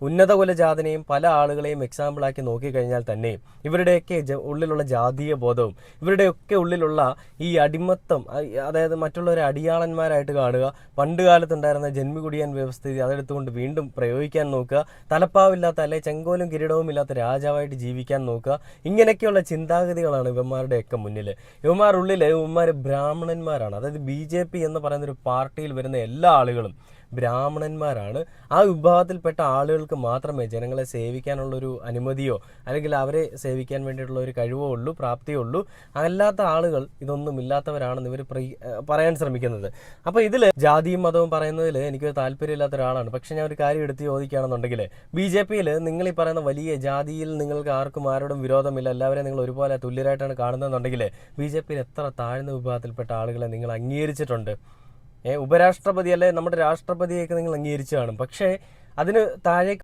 ഉന്നത കുലജാതനെയും പല ആളുകളെയും എക്സാമ്പിളാക്കി നോക്കിക്കഴിഞ്ഞാൽ തന്നെ ഇവരുടെയൊക്കെ ഉള്ളിലുള്ള ജാതീയ ബോധവും ഇവരുടെയൊക്കെ ഉള്ളിലുള്ള ഈ അടിമത്തം, അതായത് മറ്റുള്ളവരെ അടിയാളന്മാരായിട്ട് കാണുക, പണ്ട് കാലത്തുണ്ടായിരുന്ന ജന്മികുടിയൻ വ്യവസ്ഥിതി അതെടുത്തുകൊണ്ട് വീണ്ടും പ്രയോഗിക്കാൻ നോക്കുക, തലപ്പാവില്ലാത്ത അല്ലെ ചെങ്കോലും കിരീടവും ഇല്ലാത്ത രാജാവായിട്ട് ജീവിക്കാൻ നോക്കുക, ഇങ്ങനെയൊക്കെയുള്ള ചിന്താഗതികളാണ് ഇവന്മാരുടെയൊക്കെ മുന്നിൽ. ഇവന്മാർ ബ്രാഹ്മണന്മാരാണ്. അതായത് BJP എന്ന് പറയുന്ന ഒരു പാർട്ടിയിൽ വരുന്ന എല്ലാ ആളുകളും ബ്രാഹ്മണന്മാരാണ്. ആ വിഭാഗത്തിൽപ്പെട്ട ആളുകൾക്ക് മാത്രമേ ജനങ്ങളെ സേവിക്കാനുള്ളൊരു അനുമതിയോ അല്ലെങ്കിൽ അവരെ സേവിക്കാൻ വേണ്ടിയിട്ടുള്ള ഒരു കഴിവോ ഉള്ളൂ, പ്രാപ്തിയോ ഉള്ളൂ. അല്ലാത്ത ആളുകൾ ഇതൊന്നും ഇല്ലാത്തവരാണെന്ന് ഇവർ പറയാൻ ശ്രമിക്കുന്നത്. അപ്പോൾ ഇതിൽ ജാതിയും മതവും പറയുന്നതിൽ എനിക്ക് താല്പര്യമില്ലാത്ത ഒരാളാണ്. പക്ഷെ ഞാൻ ഒരു കാര്യം എടുത്ത് ചോദിക്കുകയാണെന്നുണ്ടെങ്കിൽ BJPയിൽ നിങ്ങൾ ഈ പറയുന്ന വലിയ ജാതിയിൽ നിങ്ങൾക്ക് ആർക്കും ആരോടും വിരോധമില്ല, എല്ലാവരെയും നിങ്ങൾ ഒരുപോലെ തുല്യരായിട്ടാണ് കാണുന്നതെന്നുണ്ടെങ്കിൽ BJPയിൽ എത്ര താഴ്ന്ന വിഭാഗത്തിൽപ്പെട്ട ആളുകളെ നിങ്ങൾ അംഗീകരിച്ചിട്ടുണ്ട്? ഉപരാഷ്ട്രപതി അല്ലെ നമ്മുടെ രാഷ്ട്രപതിയൊക്കെ നിങ്ങൾ അംഗീകരിച്ചു കാണും. പക്ഷേ അതിന് താഴെ